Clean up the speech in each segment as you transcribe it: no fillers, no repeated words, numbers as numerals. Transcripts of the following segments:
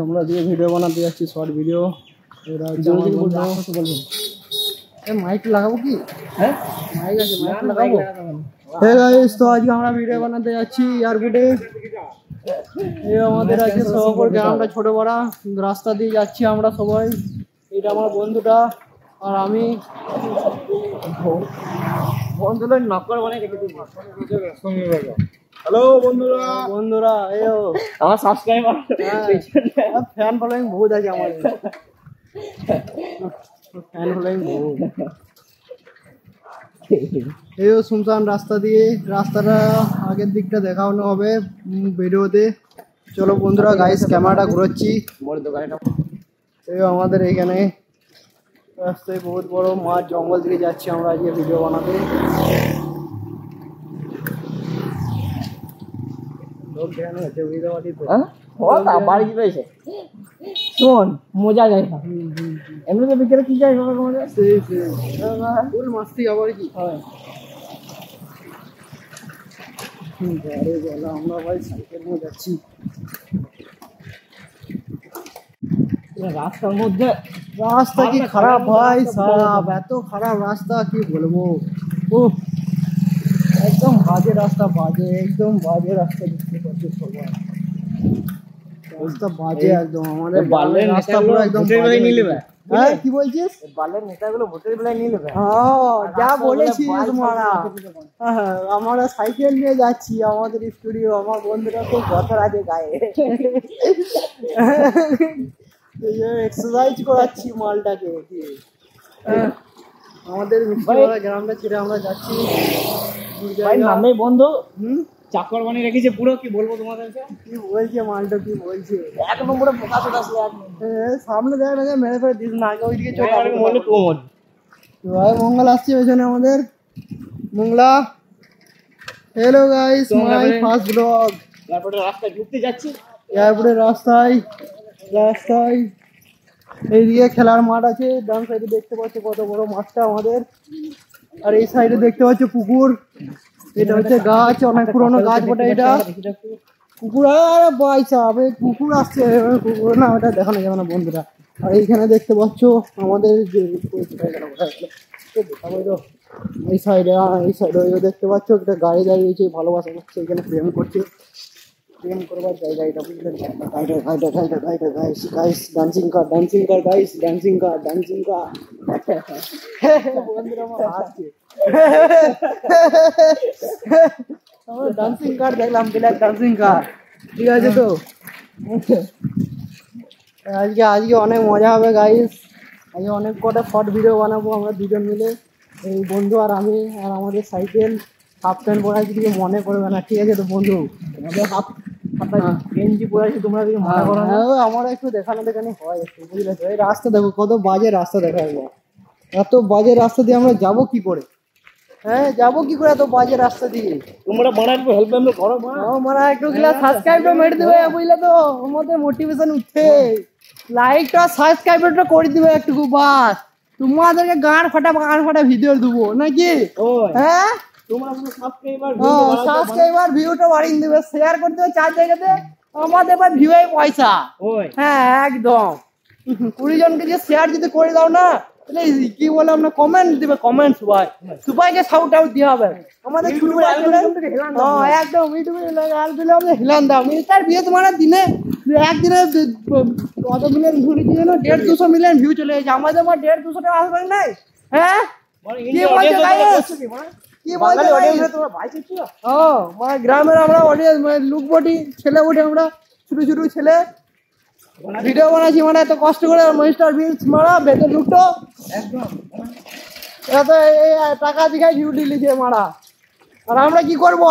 আমরা দিয়ে ভিডিও বানাতে যাচ্ছি, শর্ট ভিডিও। এরা বলবেন মাইক লাগাবো কি? হ্যাঁ মাইক আছে, মাইক লাগাবো। তো আজকে আমরা ভিডিও বানাতে যাচ্ছি এয়ারপোর্টে। আমাদের আজকে সবার গ্রামটা ছোট বড়া রাস্তা দিয়ে যাচ্ছি আমরা সবাই। এটা আমার বন্ধুটা আর আমি। বন্ধুরা নকল বানিয়ে রেখেছি। হ্যালো বন্ধুরা, বন্ধুরা আমার সাবস্ক্রাইবার ফ্যান ফলোয়িং বহুত আছে আমার। ফ্যান ফলোয়িং বহুত। এই শুনশান রাস্তা দিয়ে, রাস্তাটা আগের দিকটা দেখানো হবে ভিডিওতে। চলো বন্ধুরা গাইস ক্যামেরাটা ঘুরাচ্ছি। এই আমাদের এখানে রাস্তায় বহুত বড় মাঠ জঙ্গল দিকে যাচ্ছি আমরা আজকে ভিডিও বানাতে। লোক ধ্যান হচ্ছে বুঝতে পারছি বাড়ি পেয়েছে। শোন মজা যায় না এমনিতে বিকেলে কি যায় ফুল মাস্তি আবার কি হয়। আমরা ভাই সাইকেল নিয়ে যাচ্ছি রাস্তার মধ্যে। রাস্তা কি খারাপ ভাই সাহেব, এত খারাপ রাস্তা কি বলবো। ও একদম বাজে রাস্তা, বাজে একদম বাজে রাস্তা। দেখতে পাচ্ছি সবাই রাস্তা বাজে একদম। আমাদের বালের রাস্তা পুরো একদম নিয়ে নেবে। হ্যাঁ কি বলছিস? বালের নেতাগুলো ভোটের বেলায় নিয়ে নেবে। হ্যাঁ যা বলেছিস তোমরা। আমরা সাইকেল নিয়ে যাচ্ছি আমাদের স্টুডিও। আমার বন্ধুরা খুব বছর আছে গায়ে এক্সারসাইজ করাচ্ছি মালটাকে। আমাদের গ্রামটা ছেড়ে আমরা যাচ্ছি নামে বন্ধু চাকর বানিয়ে রেখেছে পুরো। কি বলবো তোমাদেরকে? কি বলছে মালটা, কি বলছে? এক নম্বরে ফোকাস আসলে সামনে দেখ না মেরে ফেলে দিস না, আগে ওইদিকে চলে ভাই। মঙ্গল আসছে ওইখানে আমাদের Mongla. Hello guys my first blog. এয়ারপোর্টের রাস্তায় ঢুকতে যাচ্ছি। এয়ারপোর্টের রাস্তায় এইদিকে খেলার মাঠ আছে। ডান সাইডে দেখতে পাচ্ছ কত বড় মাঠটা আমাদের। আর এই সাইডে দেখতে পাচ্ছ পুকুর। এটা হচ্ছে গাছ, অনেক পুরোনো গাছ বটে এটা। কুকুর আর বাইসা কুকুর আসছে। কুকুর না ওটা দেখানো যাবে না বন্ধুরা। আর এইখানে দেখতে পাচ্ছ আমাদের এই সাইডে দেখতে পাচ্ছ একটা গাড়ি দাঁড়িয়েছে, ভালোবাসা করছে, এখানে প্রেম করছে। প্রেম করবার জায়গা এটা বুঝলেন। গাইস ডান্সিং কার গাইস, ডান্সিং কার বন্ধুরা আমার হাসছে। আমরা ডান্সিং কার দেখলাম, ব্ল্যাক ডান্সিং কার। ঠিক আছে তো আজকে অনেক মজা হবে গাইস। আজকে অনেক কটা শর্ট ভিডিও বানাবো আমরা দুজন মিলে, এই বন্ধু আর আমি। আর আমাদের সাইকেল হাফ প্যান্ট পরে আছে, দিকে মনে করবে না। ঠিক আছে তো বন্ধু? আমাদের হাফ গেঞ্জি পরে আছে, তোমরা দিকে মনে করো না। আমার একটু দেখানি হয় একটু, বুঝলে তো? এই রাস্তা দেখো কত বাজে রাস্তা দেখা যায়। এত বাজে রাস্তা দিয়ে আমরা যাবো কি করে? হ্যাঁ যাবো কি করে এত বাজে রাস্তা দিয়ে? তোমরা বানাবো হেল্প করো মারা একটু সাবস্ক্রাইবটা মেরে দেবে বুঝলে তো? আমাদের মোটিভেশন উঠে লাইকটা সাবস্ক্রাইবটা করে দিবে একটু বাস। তোমাদেরকে গান ফাটা ভিডিও দেবো নাকি? হ্যাঁ তোমরা সাবস্ক্রাইবার ভিউটা বাড়িয়ে দেবে, শেয়ার করে দেবে 4 জায়গাতে। আমাদের ভাই ভিউ পয়সা। হ্যাঁ একদম 20 জনকে যে শেয়ার যদি করে দাও না, কি বলে আমরা কমেন্ট দিবে, কমেন্ট সবাইকে শাউট আউট দিয়ে হবে। আমাদের একদম হিলান দাও। তার বিয়ে তোমার দিনে একদিনে কত মিলিয়ন ভিউ দিচ্ছে না? 150-200 মিলিয়ন ভিউ চলে গেছে। আমাদের 150-200 টাকা আসবে নাই? হ্যাঁ কি বলছো কি বলছো? গ্রামের আমরা লুকবটি ছেলে উঠে, আমরা ছোট ছেলে ভিডিও বানাচ্ছি মানে এত কষ্ট করে। মিস্টার বিনস মারা বেতন লুটো একদম এত টাকা দিখায় ভিউ দিলিছে মারা। আর আমরা কি করবো?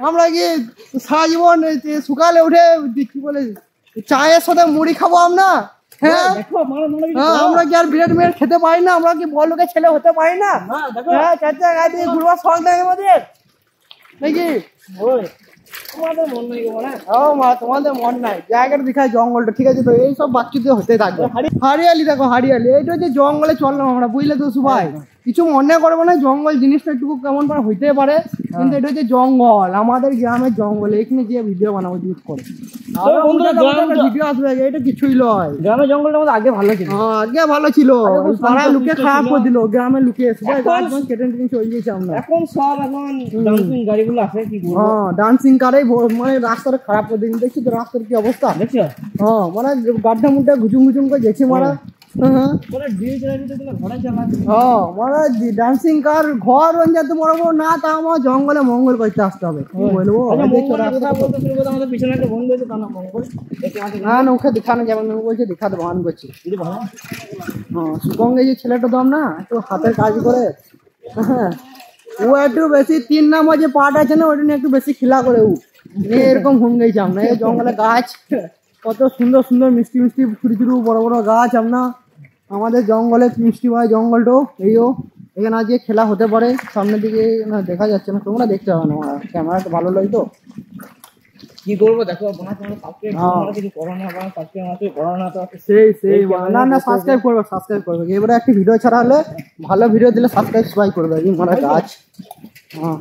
আমরা কি সারা জীবন সকালে উঠে কি বলে চায়ের সাথে মুড়ি খাবো আমরা? হ্যাঁ আমরা কি আর বিরাট মেয়ের খেতে পারি না? আমরা কি বড় লোকের ছেলে হতে পারি না? হ্যাঁ 4 জায়গায় দিয়ে ঘুরবার শখ নেই আমাদের নাকি? তোমাদের মন নাই। জায়গাটা দেখায় জঙ্গলটা। ঠিক আছে তো? এইসব বাচ্চুদের হতে থাকবে। হারিয়ালি দেখো, হারিয়ালি। এইটা হচ্ছে জঙ্গলে চললাম আমরা, বুঝলে তো সবাই? কিছু মনে করবো না, জঙ্গল জিনিসটা একটু কেমন করে হইতে পারে, কিন্তু এটা হচ্ছে জঙ্গল, আমাদের গ্রামের জঙ্গল, এখানে যে ভিডিও বানাবো ইউজ করে ভিডিও আসবে, এটা কিছুই নয়। গ্রামের জঙ্গলটা আমাদের আগে ভালো ছিল, আগে ভালো ছিল, পাড়ার লোকে খারাপ করে দিল, গ্রামের লোকে কেটে চলে গেছে আমরা। এখন সব এখন ডান্সিং গাড়িগুলো আছে, কি বলবো, হ্যাঁ ডান্সিং কারে মানে রাস্তাটা খারাপ করে দিন, দেখছি তো রাস্তার কি অবস্থা দেখছো, হ্যাঁ মানে গাড্ডা মুড্ডা ঘুচুম ঘুচুম করে গেছি মারা। ডান্সিং কার ঘর যেতে পারবো না, তা আমার জঙ্গলে মঙ্গল করতে আসতে হবে, বলবো না না ওকে দেখানো যাবে না, বলছে দেখাতে বান করছি। হ্যাঁ সুগঙ্গে যে ছেলেটা দাম না একটু হাতের কাজ করে, হ্যাঁ ও একটু বেশি 3 নাম্বার যে পার্ট আছে না ওইটা নিয়ে একটু বেশি খেলা করে, ও এরকম ঘুম গেছি আমরা। এই জঙ্গলে গাছ কত সুন্দর সুন্দর মিষ্টি মিষ্টি ছোটো ছোটো বড় বড় গাছ, আমরা আমাদের জঙ্গলে মিষ্টি হয় জঙ্গলটাও। এইও এখানে আজকে খেলা হতে পারে, সামনের দিকে না দেখা যাচ্ছে না, তোমরা দেখতে পাবে না, ক্যামেরাটা ভালো লাগে তো কি করবো দেখো, না না সাবস্ক্রাইব করবে, সাবস্ক্রাইব করবে, এবারে একটা ভিডিও ছাড়া হলে ভালো ভিডিও দিলে সাবস্ক্রাইব সবাই করবে। মানে গাছ, হ্যাঁ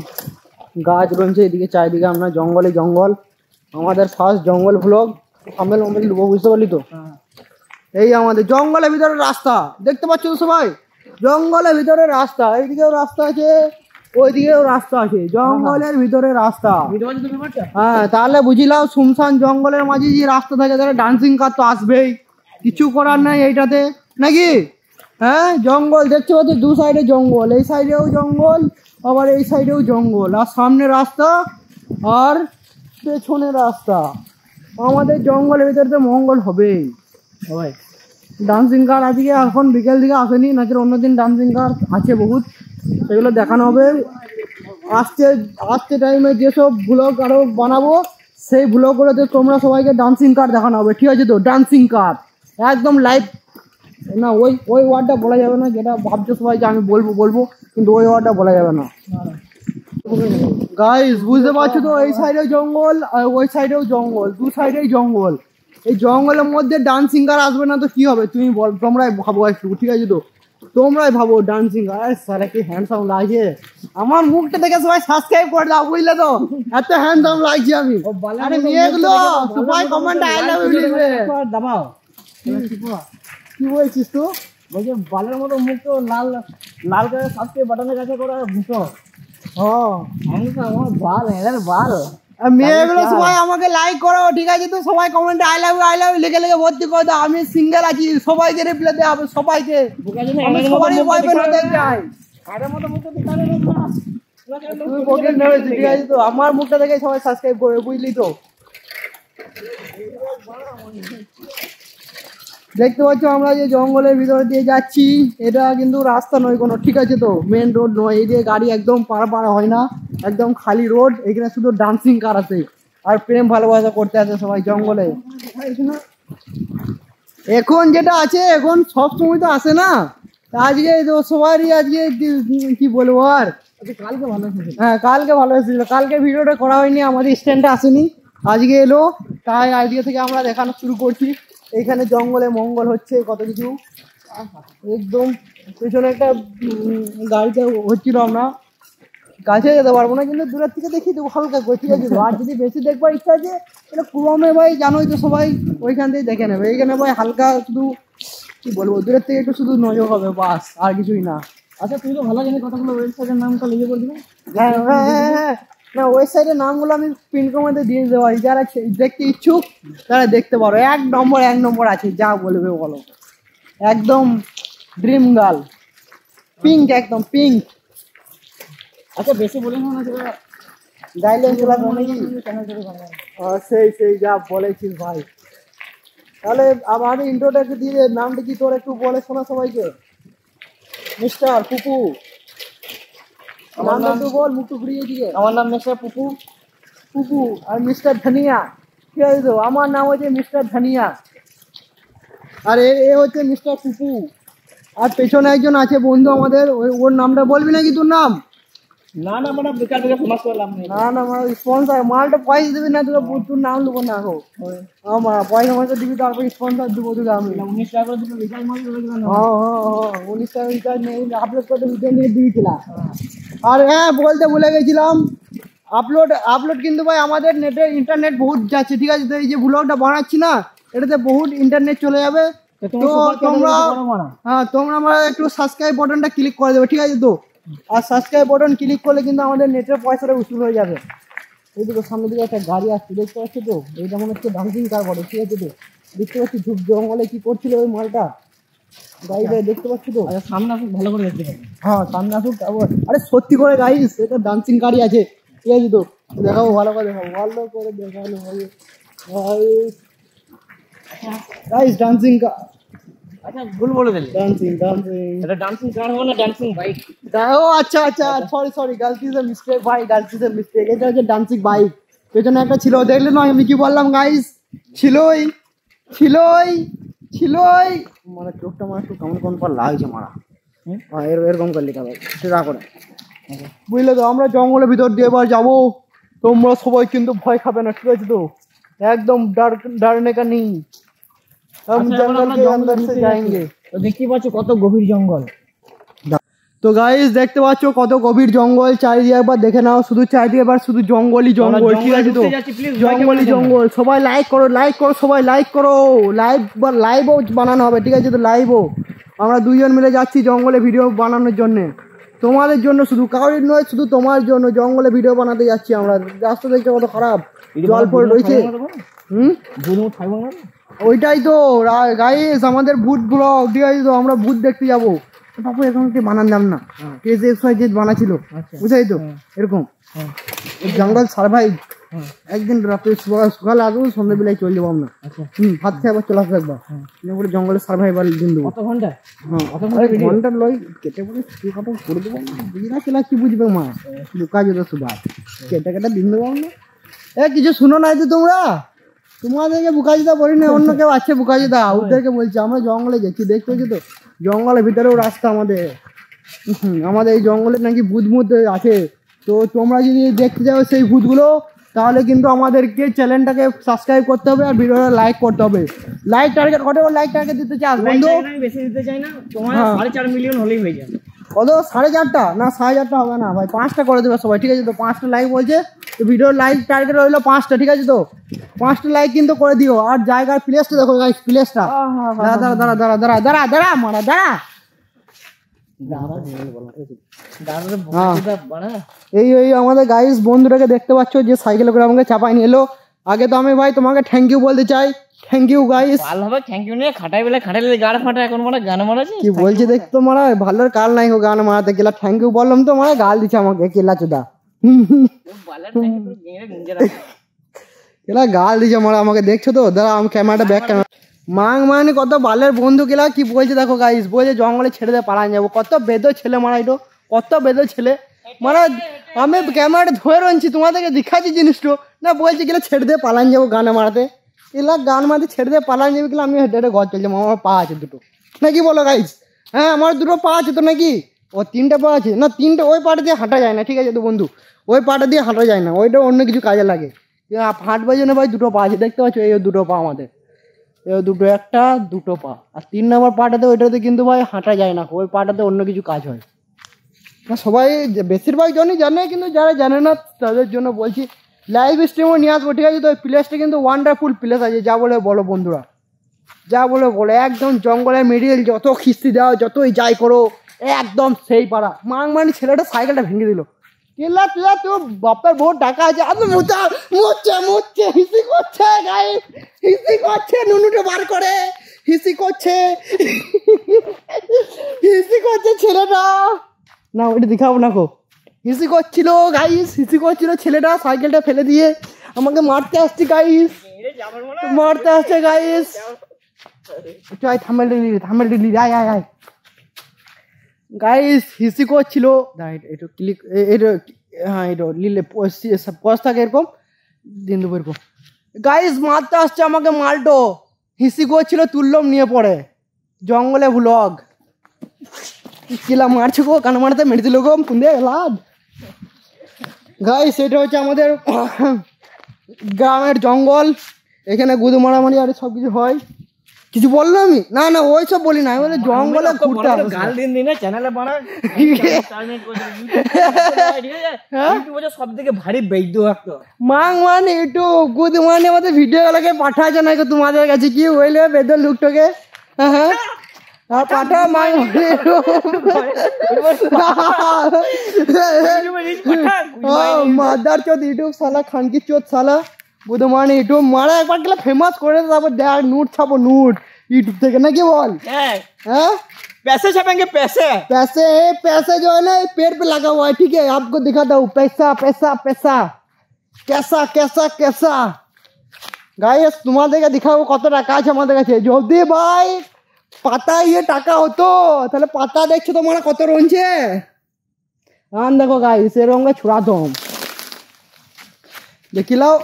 গাছ রয়েছে এদিকে চারিদিকে, আমরা জঙ্গলে জঙ্গল, আমাদের ফার্স্ট জঙ্গল ভ্লগ, সামনে লুবো, বুঝতে পারলি তো। এই আমাদের জঙ্গলের ভিতরে রাস্তা দেখতে পাচ্ছ তো সবাই, জঙ্গলের ভিতরে রাস্তা, এইদিকেও রাস্তা আছে ওইদিকেও রাস্তা আছে, জঙ্গলের ভিতরে রাস্তা। হ্যাঁ তাহলে বুঝিলাম শুনশান জঙ্গলের মাঝে যে রাস্তা থাকে তাহলে ডান্সিং কার তো আসবেই, কিছু করার নাই এইটাতে নাকি। হ্যাঁ জঙ্গল দেখতে পাচ্ছি, দু সাইডে জঙ্গল, এই সাইডেও জঙ্গল আবার এই সাইডেও জঙ্গল, আর সামনে রাস্তা আর পেছনে রাস্তা, আমাদের জঙ্গলের ভিতরে তো মঙ্গল হবেই। সবাই ডান্সিং কার আজকে এখন বিকেল দিকে আসেনি, নাচের অন্যদিন ডান্সিং কার আছে বহুত, সেগুলো দেখানো হবে আসতে টাইমে। যেসব ব্লগ আরও বানাবো সেই ব্লগগুলোতে তোমরা সবাইকে ডান্সিং কার দেখানো হবে, ঠিক আছে তো। ডান্সিং কার একদম লাইভ না, ওই ওয়ার্ডটা বলা যাবে না, যেটা ভাবছো সবাই যে আমি বলবো কিন্তু ওই ওয়ার্ডটা বলা যাবে না। গাইস বুঝতে পারছো তো, এই সাইডেও জঙ্গল আর ওই সাইডেও জঙ্গল, দু সাইডেই জঙ্গল। এই জঙ্গলের মধ্যে ডান্স সিঙ্গার আসবে না তো কি হবে, তুমি বল, তোমরাই ভাবো একটু, ঠিক আছে তো, তোমরাই ভাবো ডান্স সিঙ্গার। সারা কি হ্যান্ডসাম লাগছে, আমার মুখটা দেখে সবাই সাবস্ক্রাইব করে দাও, বুঝলে তো, এত হ্যান্ডসাম লাগছে আমি। আরে মেয়েগুলো সবাই কমেন্ট আই লাভ ইউ লিখবে, দাবাও। কি বলছিস তো, বলছে বালের মতো মুখ তো লাল লাল করে সাবস্ক্রাইব বাটনের কাছে করে ভুটো। হ্যাঁ আমার বাল এর বাল, মেয়েগুলো সবাই আমাকে লাইক করো, ঠিক আছে তো, সবাই কমেন্টে আই লাভ ইউ লিখে লিখে ভর্তি করে দাও। আমি সিঙ্গেল আছি, সবাইকে রিপ্লাই দেওয়া হবে, সবাইকে, সবারই বয়ফ্রেন্ড হতে চাই। তুমি বকে নেবেছি, ঠিক আছে তো, আমার মুখটা দেখে সবাই সাবস্ক্রাইব করবে, বুঝলি তো। দেখতে পাচ্ছ আমরা যে জঙ্গলের ভিতর দিয়ে যাচ্ছি, এটা কিন্তু রাস্তা নয় কোনো, ঠিক আছে তো, মেন রোড নয়, এই দিয়ে গাড়ি একদম পার হয় না, একদম খালি রোড। এখানে শুধু ডান্সিং কার আছে আর প্রেম ভালোবাসা করতে আছে সবাই জঙ্গলে। এখন যেটা আছে, এখন সব সময় তো আসে না, আজকে সবারই আজকে কি বলবো আর, কালকে ভালো এসেছিল, হ্যাঁ কালকে ভালো এসেছিল, কালকে ভিডিওটা করা হয়নি, আমাদের স্ট্যান্ডে আসেনি, আজকে এলো, তাই আজকে থেকে আমরা দেখানো শুরু করছি। এইখানে জঙ্গলে মঙ্গল হচ্ছে কত কিছু, একদম পেছনে একটা গাড়িতে হচ্ছিল, আমরা কাছে যেতে পারবো না কিন্তু দূরের থেকে দেখি দেবো হালকা করে, ঠিক আছে। আর যদি বেশি দেখবার ইচ্ছা আছে এটা কুরমে ভাই জানোই তো সবাই, ওইখান থেকে দেখে নেবে। এইখানে ভাই হালকা শুধু কি বলবো, দূরের থেকে একটু শুধু নজর হবে বাস, আর কিছুই না। আচ্ছা তুই তো ভালো জানিস কতগুলো ওয়েবসাইটের নামটা লিখে করে দিবি। হ্যাঁ হ্যাঁ হ্যাঁ হ্যাঁ, না ওয়েবসাইটের নামগুলো আমি পিন কমেন্টে দিয়ে দেবো, যারা দেখতে ইচ্ছুক তারা দেখতে পারো। এক নম্বর আছে, যা বলবে বলো, একদম ড্রিম গার্ল, পিঙ্ক, একদম পিঙ্ক। আচ্ছা বেশি বলিস না, গাইডলাইন গুলা নাকি সেই যা বলেছিস ভাই। তাহলে আমার ইন্ট্রোটা একটু দিয়ে, নামটা কি তোর একটু বলে শোনা সবাইকে। মিস্টার পুপু, আমার নাম তো বল, মুখ ঘুরিয়ে দিকে। আমার নাম মিস্টার পুপু আর মিস্টার ধনিয়া, ঠিক আছে তো, আমার নাম হচ্ছে মিস্টার ধনিয়া আর এ হচ্ছে মিস্টার পুপু। আর পেছনে একজন আছে বন্ধু আমাদের, ওর নামটা বলবি নাকি তোর নাম? না না মানে বেকার বেকার সমাজ করলাম না না মানে স্পন্সর মালটা পয়সা দিবি না তোকে তোর নাম দেবো না গো আমার পয়সা ময়সা দিবি তারপর স্পন্সর দেবো তোকে আমি 19 টাকা করে দিলে রিচার্জ মাল করে দিলাম। হ্যাঁ 19 টাকা রিচার্জ নিয়ে আপলোড করতে ভিডিও নিয়ে দিয়েছিলাম। আর হ্যাঁ বলতে ভুলে গেছিলাম আপলোড কিন্তু ভাই আমাদের নেটের ইন্টারনেট বহুত যাচ্ছে ঠিক আছে। তো এই যে ব্লগটা বানাচ্ছি না এটাতে বহুত ইন্টারনেট চলে যাবে। তো তোমরা আমার একটু সাবস্ক্রাইব বাটনটা ক্লিক করে দেবে ঠিক আছে। তো আর সাবস্ক্রাইব বাটন ক্লিক করলে কিন্তু আমাদের নেটের পয়সাটা উসুল হয়ে যাবে। এইদিকে সামনের দিকে একটা গাড়ি আসছে দেখতে পাচ্ছ তো, এইটা মনে হচ্ছে ডান্সিং কার বটে ঠিক আছে। তো দেখতে পাচ্ছি ঝুপ জঙ্গলে কি করছিল ওই মালটা গাড়িটা দেখতে পাচ্ছি তো। সামনে আসুক ভালো করে দেখতে পাবো। হ্যাঁ সামনে আসুক তারপর আরে সত্যি করে গাইস এটা ডান্সিং গাড়ি আছে ঠিক আছে। তো দেখাবো ভালো করে দেখাবো ভালো করে দেখানো হবে গাইস ডান্সিং আচ্ছা ভুল বলে দিলে ডান্সিং এটা ডান্সিং কার হবে না ডান্সিং বাইক। ও আচ্ছা আচ্ছা sorry girls is a mistake ভাই গার্লস ইজ এ মিস্টেক। এটা হচ্ছে ডান্সিং বাইক। পেছনে একটা ছিল দেখলে না আমি কি বললাম গাইস ছিলই মানে চোখটা আমার একটু কেমন পর লাগছে মারা। হ্যাঁ এরকম করলে কেন সেটা করে বুঝলে তো। আমরা জঙ্গলের ভিতর দিয়ে এবার যাবো তোমরা সবাই কিন্তু ভয় খাবে না ঠিক আছে। তো একদম डरने का नहीं हम जंगल के अंदर से जाएंगे। তো দেখতে পাচ্ছ কত গভীর জঙ্গল। তো গাইস দেখতে পাচ্ছ কত গভীর জঙ্গল চারিদিকে একবার দেখে নাও শুধু চারিদিকে এবার শুধু জঙ্গলই জঙ্গল ঠিক আছে। তো জঙ্গলই জঙ্গল সবাই লাইক করো সবাই লাইক করো লাইভও বানানো হবে ঠিক আছে। তো লাইভও আমরা দুইজন মিলে যাচ্ছি জঙ্গলে ভিডিও বানানোর জন্য তোমাদের জন্য শুধু কারোর নয় শুধু তোমার জন্য জঙ্গলে ভিডিও বানাতে যাচ্ছি আমরা। রাস্তা দেখতে কত খারাপ জল ফল রয়েছে। ওইটাই তো গাইস আমাদের ভূত ব্লগ ঠিক আছে। তো আমরা ভূত দেখতে যাবো বাবু এখন কি বানান দাম না বানাছিল বুঝাই তো এরকম জঙ্গল সার্ভাইভ একদিন রাতে সকালে আসবো সন্ধ্যাবেলায় চলে যাবো আমরা ভাত খেয়ে আবার চলে আসবো একবার বলে জঙ্গলের সার্ভাইভাল দিন দেবো ঘন্টা ঘন্টার লয় কেটে বলে কাটা করে দেবো বুঝিনা চলে কি বুঝবে মা লুকা যেত সুবাই কেটে দিন দেবো না। কিছু শুনো নাই তো তোমরা তোমাদেরকে বুকাজিদা বলি না অন্য কেউ আছে বুকাজিদা ওদেরকে বলছি আমরা জঙ্গলে গেছি দেখতে পেয়েছি তো জঙ্গলের ভিতরেও রাস্তা আমাদের এই জঙ্গলে নাকি ভূত আছে। তো তোমরা যদি দেখতে যাও সেই ভূতগুলো তাহলে কিন্তু আমাদেরকে চ্যানেলটাকে সাবস্ক্রাইব করতে হবে আর ভিডিওটা লাইক করতে হবে। লাইক টার্গেট কত লাইক টার্গেট দিতে চাস বন্ধু? বেশি দিতে চাই না তোমার 4.5 মিলিয়ন হলেই হয়ে যাবে। কত 4.5টা না 4.5টা হবে না ভাই 5টা করে দেবে সবাই ঠিক আছে। তো 5টা লাইক বলছে তো ভিডিওর লাইক টার্গেট হইলো 5টা ঠিক আছে। তো 5টা লাইক কিন্তু করে দিও। আর জায়গার প্লেসটা দেখো গাইস প্লেসটা দাঁড়া মারা দাঁড়া এই আমাদের গাইস বন্ধুটাকে দেখতে পাচ্ছ যে সাইকেল করে আমাকে চাপাই নিয়ে এলো। আগে তো আমি ভাই তোমাকে থ্যাংক ইউ বলতে চাই। Thank you guys. ভালো হবে থ্যাংক ইউ নিয়ে খাটাই বেলা খাটাইলে গাড় ফাটা এখন মানে গান মারাছে কি বলছে দেখতো মারা ভালোর কাল নাই গো গান মারাতে গেলা থ্যাংক ইউ বললাম তো মারা গাল দিচ্ছে আমাকে কেলা চোদা কেলা গাল দিচ্ছে মারা আমাকে দেখছো তো দাঁড়া আমি ক্যামেরাটা ব্যাক ক্যামেরা মানে কত বালের বন্ধু গেলা কি বলছে দেখো গাইস বলছে জঙ্গলে ছেড়ে দিয়ে পালান যাবো কত বেদো ছেলে মারা এটা কত বেদো ছেলে মানে আমি ক্যামেরাটা ধরে রয়েছি তোমাদেরকে দেখাচ্ছি জিনিসটা না বলছে গেলে ছেড়ে দিয়ে পালান যাবো গান মারাতে এলা গান মারতে ছেড়ে দিয়ে পালান যাবে গেলে আমি হেঁটে ঘর চলছে আমার পা আছে দুটো নাকি বলো গাইস? হ্যাঁ আমার দুটো পা আছে তো নাকি ও 3টা পা আছে না 3টে ওই পাটা দিয়ে হাঁটা যায় না ঠিক আছে। তো বন্ধু ওই পাটা দিয়ে হাঁটা যায় না ওইটা অন্য কিছু কাজে লাগে হাঁটবার জন্য ভাই 2টো পা আছে দেখতে পাচ্ছ এই 2টো পা আমাদের এই একটা 2টো পা আর 3 নম্বর পাটাতে ওইটাতে কিন্তু ভাই হাঁটা যায় না ওই পাটাতে অন্য কিছু কাজ হয় না। সবাই বেশিরভাগ জনই জানে কিন্তু যারা জানে না তাদের জন্য বলছি লাইভ স্ট্রিমও নিয়ে আসবো ঠিক আছে। তো প্লেসটা কিন্তু ওয়ান্ডারফুল প্লেস আছে যা বলে বলো বন্ধুরা যা বলে বলো একদম জঙ্গলের মিডিল যত খিস্তি দাও যতই যাই করো একদম সেই পাড়া মানে ছেলেটা সাইকেলটা ভেঙে দিল কেলা তুলা তো বাপের বহুত টাকা আছে মুচ্ছে হিসি করছে গাইস হিসি করছে নুনুটা বার করে হিসি করছে ছেলেটা না ওইটা দেখাবো না গো হিসি করছিল গাইস হিসি করছিল ছেলেটা সাইকেলটা ফেলে দিয়ে আমাকে মারতে আসছে গাইস চল থামেল দিলি আয় গাইস হিসি করছিল একটু ক্লিক হ্যাঁ এটা লিলে পজ থাকে এরকম দিন দেবো এরকম গাইস মারতে আসছে আমাকে মালটো হিসি করছিল তুললাম নিয়ে পড়ে জঙ্গলে ভ্লগ কিলা মারছে গো কান মারতে মেরে দিল গো পুন্দে লাদ গাইস এটা হচ্ছে আমাদের গ্রামের জঙ্গল, এখানে গুদু মারামারি আর সব কিছু হয়। কিছু বললো আমি? না না ওই সব বলি না, আমি বলে জঙ্গলে ঘুরতে আসবো। গাল দিন দিনে চ্যানেলে বানা সব থেকে ভারী বেদ্য একটা মাং মানে একটু গুদু মানে আমাদের ভিডিও গুলোকে পাঠাচ্ছে না তোমাদের কাছে, কি হইলে বেদর লুকটাকে হ্যাঁ পাঠা মাং মাদার চোদ ইউটিউব সালা খানকি চোদ সালা বুধ মানে ইউটিউব মারা একবার গেলে ফেমাস করে তারপর দেখ নুট ছাপো নুট यूट्यूब থেকে নাকি বল हैं पैसे छपेंगे पैसे पैसे पैसे जो है ना पेड़ पे लगा हुआ है, ठीक है आपको दिखाता हूँ पैसा पैसा पैसा कैसा कैसा कैसा गाइस তোমাদেরকে দেখাবো কত টাকা আছে আমাদের কাছে। যদি ভাই পাতা ইয়ে টাকা হতো তাহলে পাতা দেখছো তোমরা কত রয়েছে। আন দেখো গাইস এরকম ছুড়াতাম দেখিলাও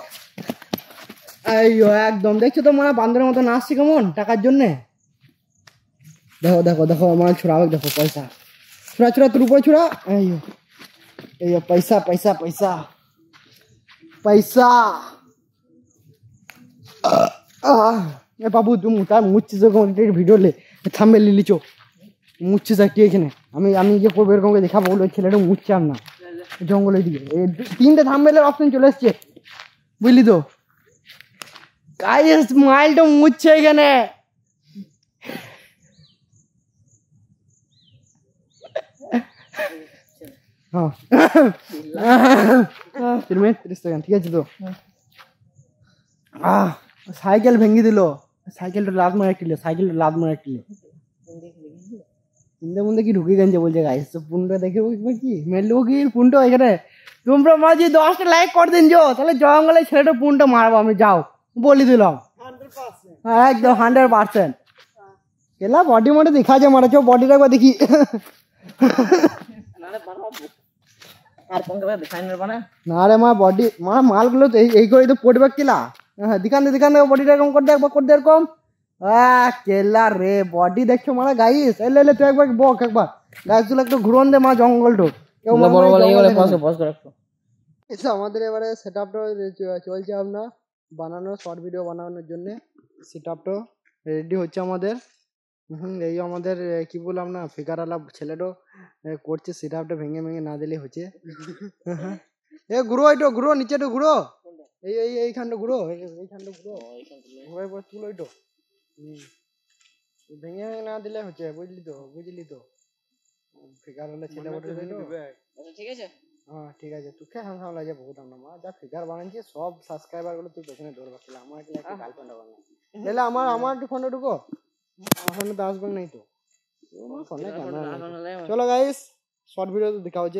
আইয়ো একদম দেখছো তো মনে বান্দরের মতো নাচছে কেমন টাকার জন্যে। দেখো দেখো দেখো আমার ছুড়াবে দেখো পয়সা ছুড়া ছুড়া তোর উপরে ছুড়া আইয়ো আইয়ো পয়সা পয়সা পয়সা পয়সা এ বাবু তুমি তার মুচ্ছিস ভিডিও লে থামবে লিলিচো মুচ্ছিস একটি এখানে আমি আমি যে করবো এরকম দেখাবো বলে ছেলেটা মুচ্ছাম না জঙ্গলের দিকে এই তিনটে থামবেলের অপশন চলে এসছে বুঝলি তো। গাইস মাইলটা মুছছে এখানে হ্যাঁ 30 সেকেন্ড ঠিক আছে তো। সাইকেল ভেঙে দিল, সাইকেলটা লাত মারে একটিলে, সাইকেলটা লাত মারে একটিলে মুন্দে মুন্দে কি ঢুকে গেছে বলছে গাইস তো পুনটা দেখে কি মেলবো কি পুনটা এখানে তোমরা মাঝে 10টা লাইক করে দিন যো তাহলে জঙ্গলে ছেলেটা পুনটা মারবো আমি যাও বলি দিলাম 100% একদম 100% কেলা বডি মডি দেখা যায় মারা চো বডিটা একবার দেখি আর কোন করে দেখাই না বানা না রে মা বডি মা মালগুলো তো এই করে তো পড়বে কেলা হ্যাঁ দিকান দে বডিটা এরকম করে দে একবার করে দে এরকম কেলা রে বডি দেখছো মারা গাইস এলে তুই একবার বক একবার গাছগুলো একটু ঘুরন দে মা জঙ্গলটো কেউ বড় বড় এই বলে পজ করে রাখো। এসে আমাদের এবারে সেটআপটা চলছে আপনার বানানো শর্ট ভিডিও বানানোর জন্য সেটআপটা রেডি হচ্ছে আমাদের। এই আমাদের কি বললাম না ফিগারওয়ালা ছেলেটো করছে সেটআপটা ভেঙে ভেঙে না দিলে হচ্ছে। এ ঘুরো এইটো ঘুরো নিচেটো ঘুরো এই এই এইখানটা ঘুরো এইখানটা ঘুরো ঘুরে পর তুলো এইটো ভেঙে ভেঙে না দিলে হচ্ছে বুঝলি তো ফিগারওয়ালা ছেলে বটে ঠিক আছে হ্যাঁ ঠিক আছে তোকে হাসাও লাগে বহুত আমরা মা যা ফিগার বানাচ্ছি সব সাবস্ক্রাইবার গুলো তুই পেছনে দৌড় বাকি আমার কি একটা গার্লফ্রেন্ড বানাই তাহলে আমার একটু ফোনে ঢুকো আমার ফোনে তো আসবে নাই তো চলো গাইস শর্ট ভিডিও তো দেখা হচ্ছে।